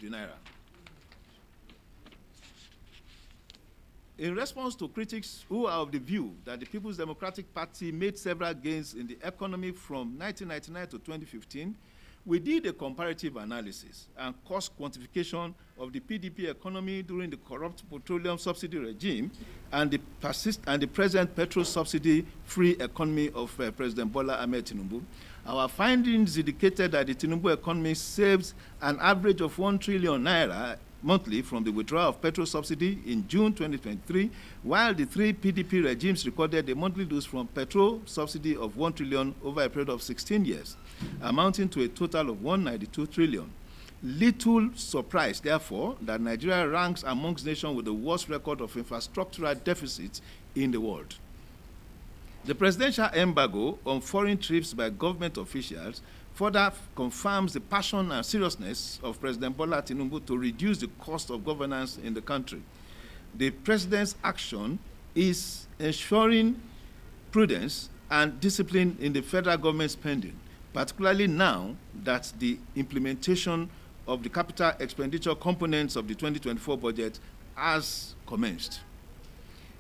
the naira. In response to critics who are of the view that the People's Democratic Party made several gains in the economy from 1999 to 2015, we did a comparative analysis and cost quantification of the PDP economy during the corrupt petroleum subsidy regime and the present petrol subsidy-free economy of President Bola Ahmed Tinubu. Our findings indicated that the Tinubu economy saves an average of 1 trillion naira monthly from the withdrawal of petrol subsidy in June 2023, while the three PDP regimes recorded a monthly loss from petrol subsidy of 1 trillion over a period of 16 years, amounting to a total of 192 trillion. Little surprise, therefore, that Nigeria ranks amongst nations with the worst record of infrastructural deficits in the world. The presidential embargo on foreign trips by government officials further confirms the passion and seriousness of President Bola Tinubu to reduce the cost of governance in the country. The president's action is ensuring prudence and discipline in the federal government spending, particularly now that the implementation of the capital expenditure components of the 2024 budget has commenced.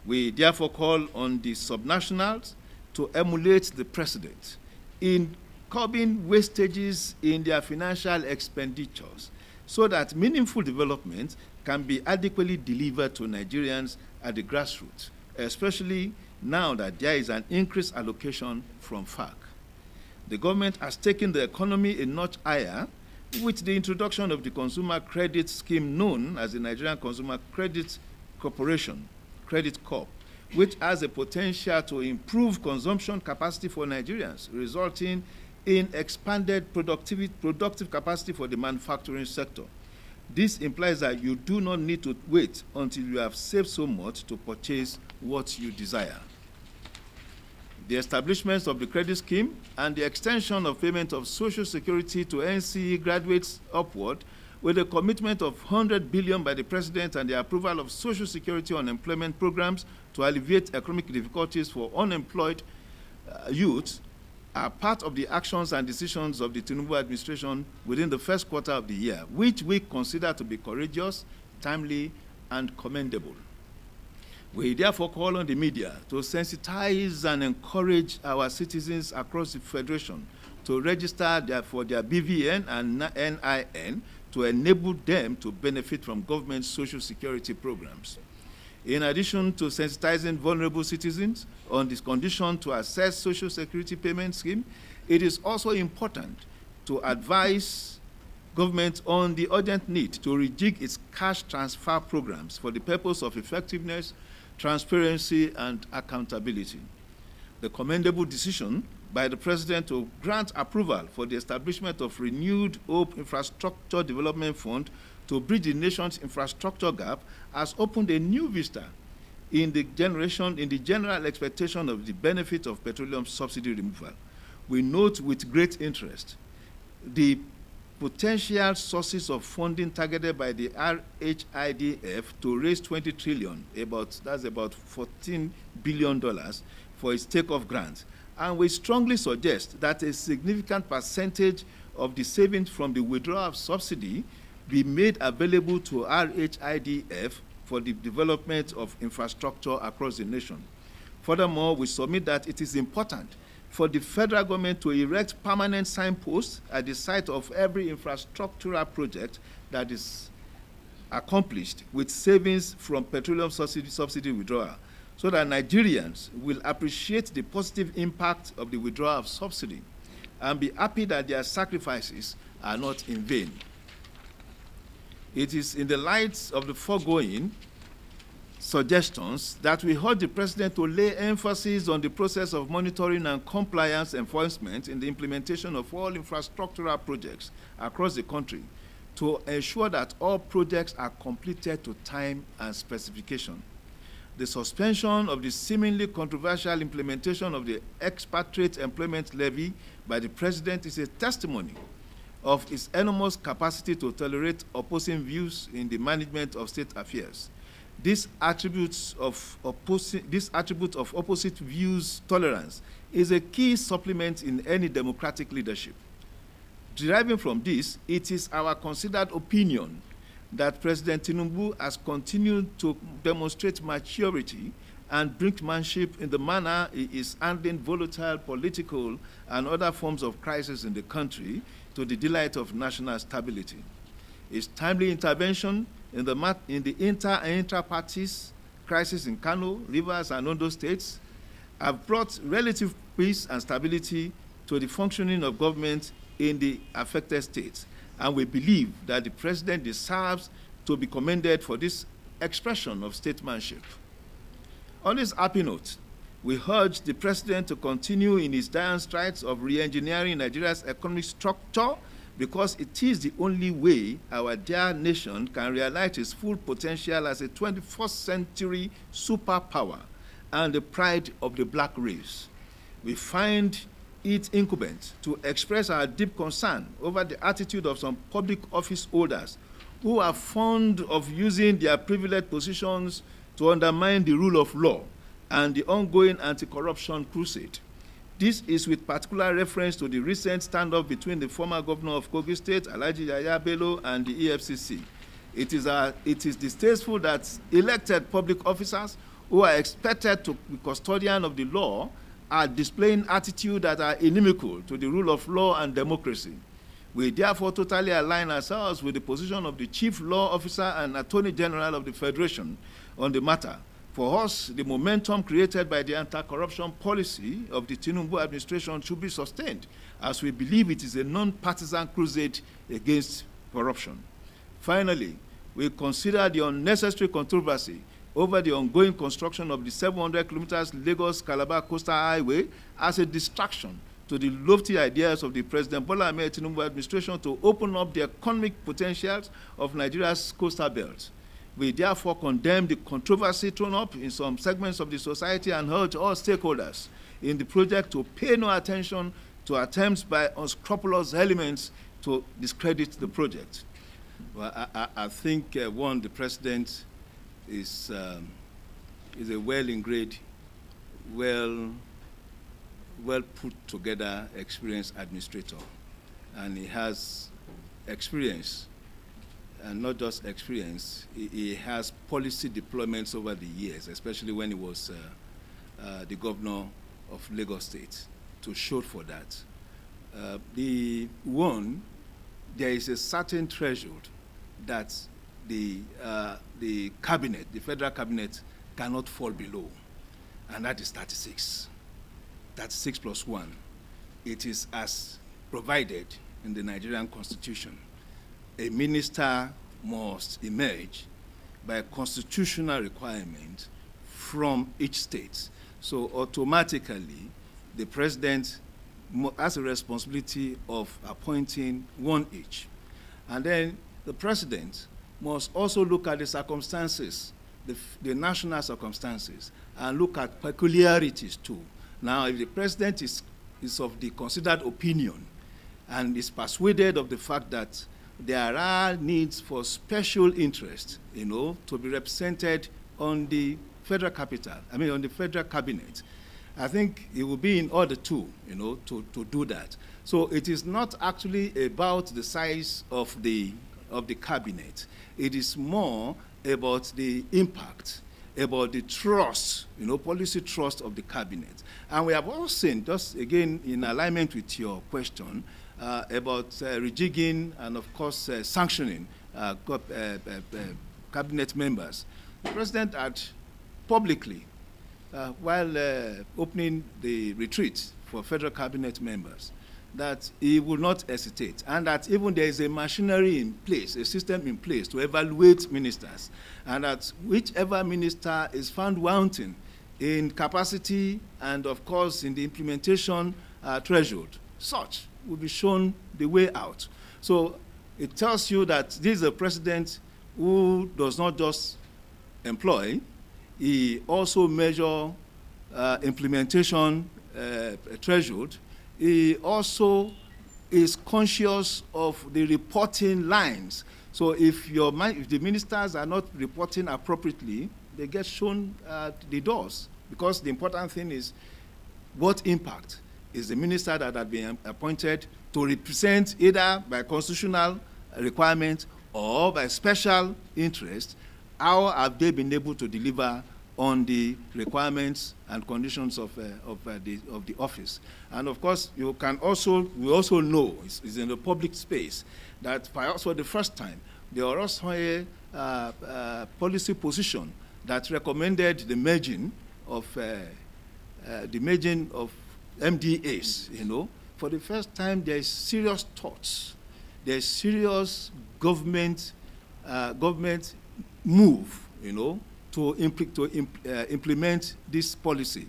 We therefore call on the subnationals to emulate the president in curbing wastages in their financial expenditures so that meaningful development can be adequately delivered to Nigerians at the grassroots, especially now that there is an increased allocation from FARC. The government has taken the economy a notch higher with the introduction of the consumer credit scheme known as the Nigerian Consumer Credit Corporation, Credit Corp, which has a potential to improve consumption capacity for Nigerians, resulting in expanded productive capacity for the manufacturing sector. This implies that you do not need to wait until you have saved so much to purchase what you desire. The establishment of the credit scheme and the extension of payment of Social Security to NCE graduates upward, with a commitment of 100 billion by the President and the approval of Social Security unemployment programs to alleviate economic difficulties for unemployed youth, are part of the actions and decisions of the Tinubu administration within the first quarter of the year, which we consider to be courageous, timely, and commendable. We therefore call on the media to sensitize and encourage our citizens across the Federation to register for their BVN and NIN to enable them to benefit from government social security programs. In addition to sensitizing vulnerable citizens on this condition to access social security payment scheme, it is also important to advise government on the urgent need to rejig its cash transfer programs for the purpose of effectiveness, transparency, and accountability. The commendable decision by the President to grant approval for the establishment of Renewed Hope Infrastructure Development Fund to bridge the nation's infrastructure gap has opened a new vista in the general expectation of the benefit of petroleum subsidy removal. We note with great interest the potential sources of funding targeted by the RHIDF to raise 20 trillion, that's about $14 billion for its takeoff grants. And we strongly suggest that a significant percentage of the savings from the withdrawal of subsidy be made available to RHIDF for the development of infrastructure across the nation. Furthermore, we submit that it is important for the federal government to erect permanent signposts at the site of every infrastructural project that is accomplished with savings from petroleum subsidy withdrawal, so that Nigerians will appreciate the positive impact of the withdrawal of subsidy and be happy that their sacrifices are not in vain. It is in the light of the foregoing suggestions that we urge the President to lay emphasis on the process of monitoring and compliance enforcement in the implementation of all infrastructural projects across the country to ensure that all projects are completed to time and specification. The suspension of the seemingly controversial implementation of the expatriate employment levy by the President is a testimony of his enormous capacity to tolerate opposing views in the management of state affairs. This attribute of opposite views tolerance is a key supplement in any democratic leadership. Deriving from this, it is our considered opinion that President Tinubu has continued to demonstrate maturity and brinkmanship in the manner he is handling volatile political and other forms of crisis in the country to the delight of national stability. His timely intervention in the inter- and intra-parties crisis in Kano, Rivers, and Ondo states have brought relative peace and stability to the functioning of government in the affected states. And we believe that the president deserves to be commended for this expression of statesmanship. On this happy note, we urge the president to continue in his dire strides of re-engineering Nigeria's economic structure, because it is the only way our dear nation can realize its full potential as a 21st century superpower and the pride of the black race. We find it incumbent to express our deep concern over the attitude of some public office holders who are fond of using their privileged positions to undermine the rule of law and the ongoing anti-corruption crusade. This is with particular reference to the recent standoff between the former governor of Kogi State, Alhaji Yahaya Bello, and the EFCC. It is distasteful that elected public officers who are expected to be custodian of the law are displaying attitudes that are inimical to the rule of law and democracy. We therefore totally align ourselves with the position of the Chief Law Officer and Attorney General of the Federation on the matter. For us, the momentum created by the anti-corruption policy of the Tinubu administration should be sustained, as we believe it is a non-partisan crusade against corruption. Finally, we consider the unnecessary controversy over the ongoing construction of the 700 kilometers Lagos-Calabar Coastal Highway as a distraction to the lofty ideas of the President Bola Ahmed Tinubu administration to open up the economic potentials of Nigeria's coastal belt. We therefore condemn the controversy thrown up in some segments of the society and urge all stakeholders in the project to pay no attention to attempts by unscrupulous elements to discredit the project. Well, I think, the president is a well-ingrained, well put together, experienced administrator, and he has experience, and not just experience. He has policy deployments over the years, especially when he was the governor of Lagos State, to show for that. There is a certain threshold that the cabinet, the federal cabinet, cannot fall below, and that is 36. 36 plus 1. It is as provided in the Nigerian Constitution. A minister must emerge by a constitutional requirement from each state. So automatically, the president has a responsibility of appointing one each. And then the president must also look at the circumstances, the national circumstances, and look at peculiarities too. Now, if the president is of the considered opinion and is persuaded of the fact that there are needs for special interest, to be represented on the federal capital, on the federal cabinet, I think it will be in order to do that. So it is not actually about the size of the cabinet. It is more about the impact, about the trust, policy trust of the cabinet. And we have all seen, just again in alignment with your question, about rejigging and, of course, sanctioning cabinet members. The president had publicly, while opening the retreat for federal cabinet members, that he will not hesitate, and that even there is a machinery in place, a system in place to evaluate ministers, and that whichever minister is found wanting in capacity and, of course, in the implementation threshold, such will be shown the way out. So it tells you that this is a president who does not just employ, he also measures implementation threshold. He also is conscious of the reporting lines. So if the ministers are not reporting appropriately, they get shown the doors, because the important thing is what impact is the minister that had been appointed to represent, either by constitutional requirement or by special interest, how have they been able to deliver on the requirements and conditions of the office? And of course, we also know, it's in the public space, that perhaps for the first time, there was a policy position that recommended the merging of MDAs. For the first time, there is serious thoughts, there is serious government move, to implement this policy.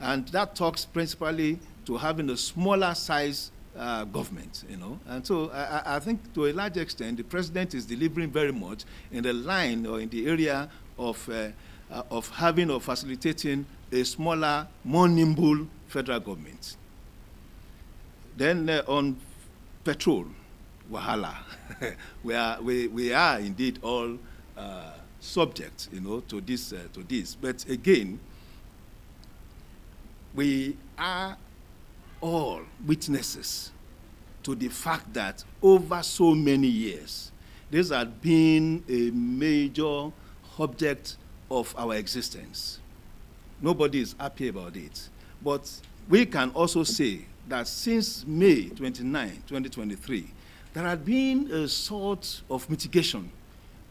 And that talks principally to having a smaller size government, And so I think to a large extent, the president is delivering very much in the line or in the area of having or facilitating a smaller, more nimble federal government. Then on petrol, wahala, we are indeed all subject, to this. But again, we are all witnesses to the fact that over so many years, this has been a major object of our existence. Nobody is happy about it. But we can also say that since May 29, 2023, there had been a sort of mitigation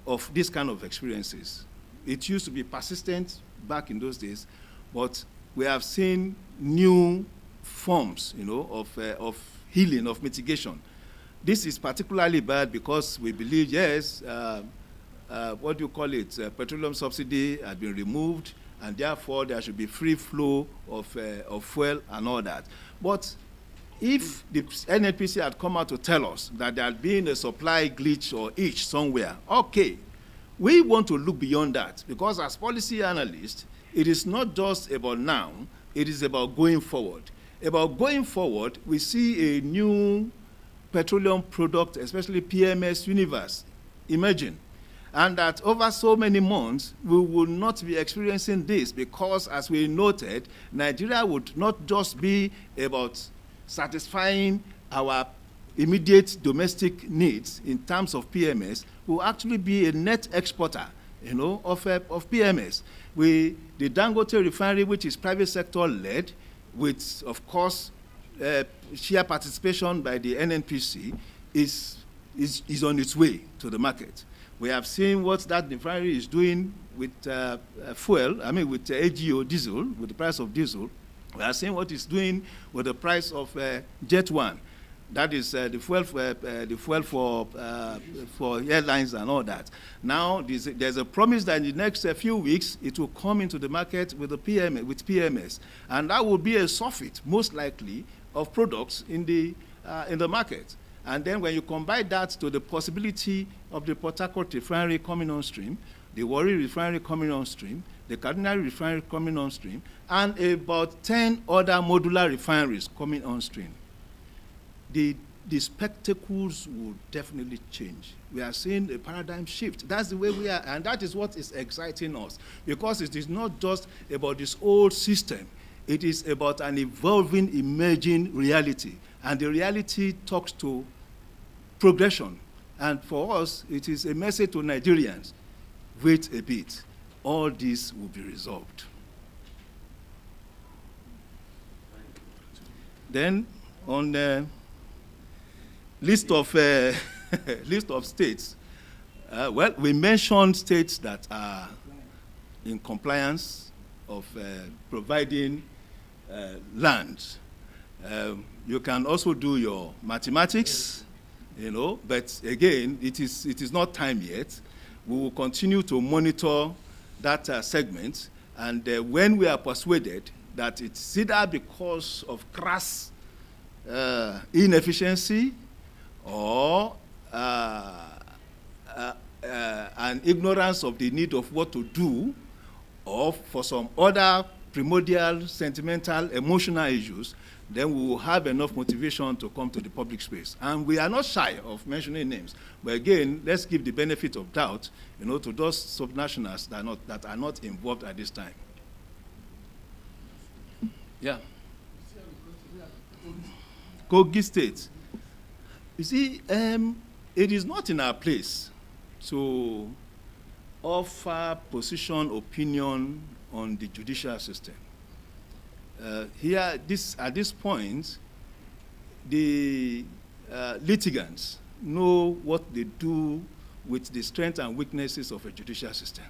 of this kind of experiences. It used to be persistent back in those days, but we have seen new forms, of healing, of mitigation. This is particularly bad because we believe, yes, what do you call it? Petroleum subsidy had been removed, and therefore there should be free flow of fuel and all that. But if the NNPC had come out to tell us that there had been a supply glitch or itch somewhere, okay, we want to look beyond that, because as policy analysts, it is not just about now, it is about going forward. About going forward, we see a new petroleum product, especially PMS universe, emerging. And that over so many months, we will not be experiencing this because, as we noted, Nigeria would not just be about satisfying our immediate domestic needs in terms of PMS, will actually be a net exporter, of PMS. The Dangote refinery, which is private sector led, with, of course, share participation by the NNPC, is on its way to the market. We have seen what that refinery is doing with with AGO diesel, with the price of diesel. We are seeing what it's doing with the price of Jet 1. That is the fuel for airlines and all that. Now, there's a promise that in the next few weeks, it will come into the market with PMS. And that will be a surfeit, most likely, of products in the market. And then when you combine that to the possibility of the Port Harcourt refinery coming on stream, the Warri refinery coming on stream, the Cardinal refinery coming on stream, and about 10 other modular refineries coming on stream, the spectacles will definitely change. We are seeing a paradigm shift. That's the way we are, and that is what is exciting us, because it is not just about this old system. It is about an evolving, emerging reality, and the reality talks to progression. And for us, it is a message to Nigerians: wait a bit, all this will be resolved. Then, on the list of states, we mentioned states that are in compliance of providing land. You can also do your mathematics, but again, it is not time yet. We will continue to monitor that segment, and when we are persuaded that it's either because of crass inefficiency or an ignorance of the need of what to do, or for some other primordial, sentimental, emotional issues, then we will have enough motivation to come to the public space. And we are not shy of mentioning names. But again, let's give the benefit of doubt, to those subnationals that are not involved at this time. Yeah. Kogi State. You see, it is not in our place to offer position, opinion on the judicial system. At this point, the litigants know what they do with the strengths and weaknesses of a judicial system.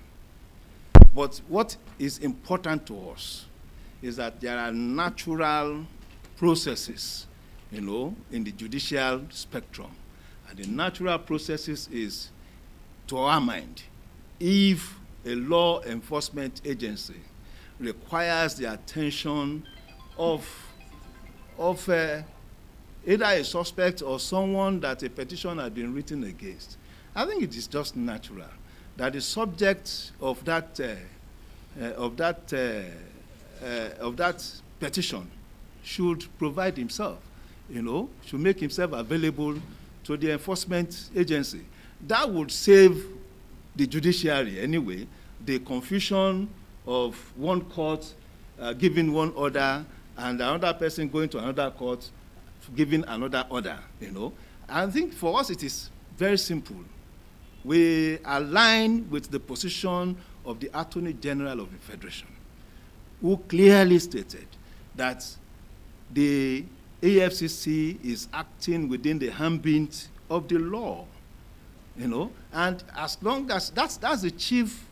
But what is important to us is that there are natural processes, in the judicial spectrum. And the natural processes is, to our mind, if a law enforcement agency requires the attention of either a suspect or someone that a petition has been written against, I think it is just natural that the subject of that petition should provide himself, should make himself available to the enforcement agency. That would save the judiciary anyway, the confusion of one court giving one order and another person going to another court giving another order, I think for us it is very simple. We align with the position of the Attorney General of the Federation, who clearly stated that the AFCC is acting within the ambit of the law, and as long as that's the chief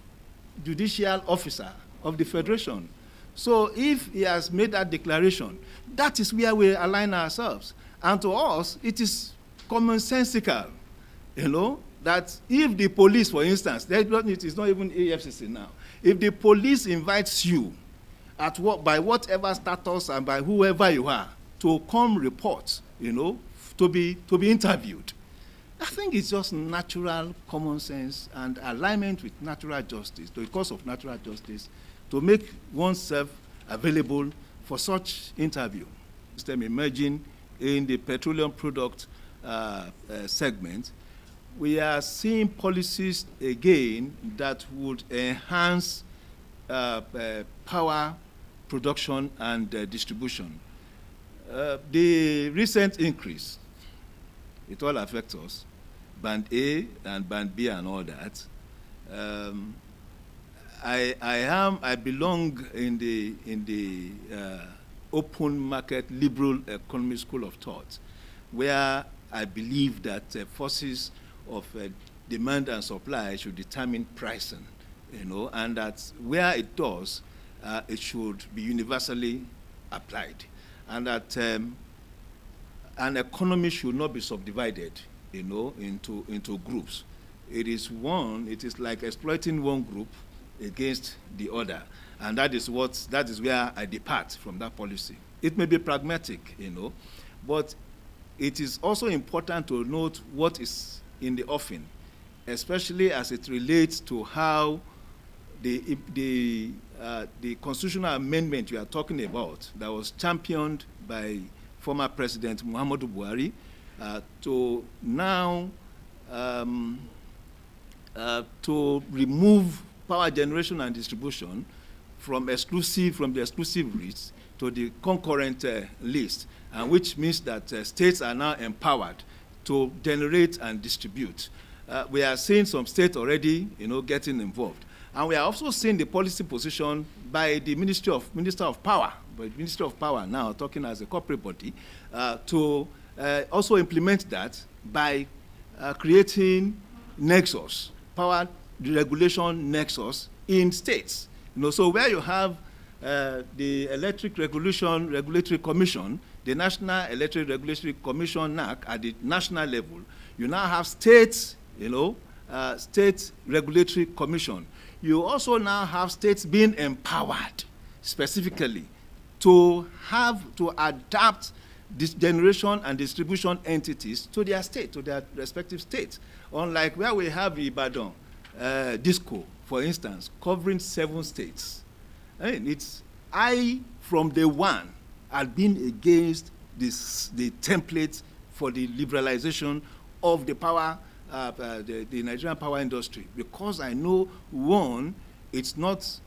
judicial officer of the Federation. So if he has made that declaration, that is where we align ourselves. And to us, it is commonsensical, that if the police, for instance, it is not even AFCC now, if the police invites you by whatever status and by whoever you are to come report, to be interviewed, I think it's just natural common sense and alignment with natural justice, the cause of natural justice, to make oneself available for such interview. System emerging in the petroleum product segment, we are seeing policies again that would enhance power production and distribution. The recent increase, it all affects us, Band A and Band B and all that. I belong in the open market liberal economy school of thought, where I believe that forces of demand and supply should determine pricing, and that where it does, it should be universally applied, and that an economy should not be subdivided, into groups. It is like exploiting one group against the other, and that is where I depart from that policy. It may be pragmatic, but it is also important to note what is in the offing, especially as it relates to how the constitutional amendment you are talking about that was championed by former President Muhammadu Buhari to now to remove power generation and distribution from the exclusive list to the concurrent list, and which means that states are now empowered to generate and distribute. We are seeing some states already, getting involved, and we are also seeing the policy position by the Minister of Power now, talking as a corporate body, to also implement that by creating nexus, power regulation nexus in states. So where you have the Electric Regulatory Commission, the National Electric Regulatory Commission, NAC, at the national level, you now have states, state regulatory commission. You also now have states being empowered specifically to adapt this generation and distribution entities to their state, to their respective states. Unlike where we have Ibadan, DISCO, for instance, covering 7 states. I from day one, had been against the template for the liberalization of the power, the Nigerian power industry, because I know, one, it's not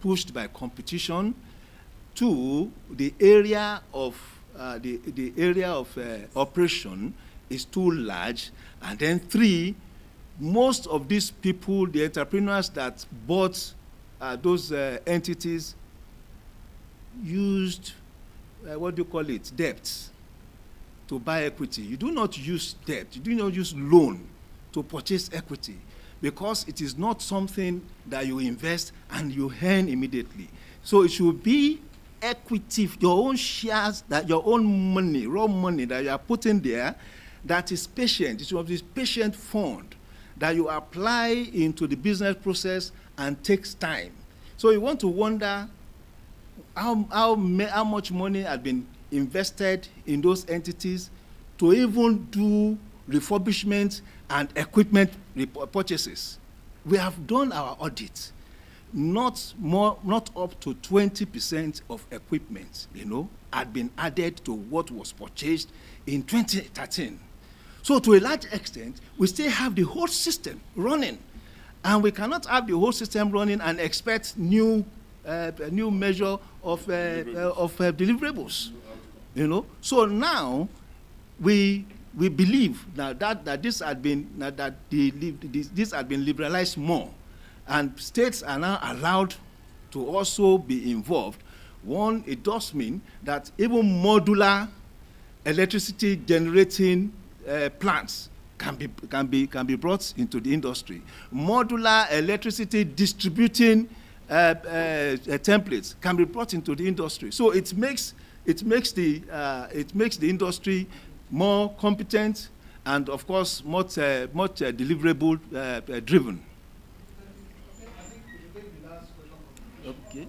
pushed by competition. 2, the area of operation is too large, and then 3, most of these people, the entrepreneurs that bought those entities, used, what do you call it, debt to buy equity. You do not use debt, you do not use loan to purchase equity, because it is not something that you invest and you earn immediately. So it should be equity, your own shares, that your own money, raw money that you are putting there, that is patient. It should be patient fund that you apply into the business process and takes time. So you want to wonder how much money had been invested in those entities to even do refurbishment and equipment purchases. We have done our audit. Not up to 20% of equipment, had been added to what was purchased in 2013. So to a large extent, we still have the whole system running. And we cannot have the whole system running and expect new measure of deliverables. So now we believe that this had been this had been liberalized more, and states are now allowed to also be involved. One, it does mean that even modular electricity generating plants can be brought into the industry. Modular electricity distributing templates can be brought into the industry. So it makes the industry more competent and, of course, much deliverable driven. I think we should take the last question. Okay.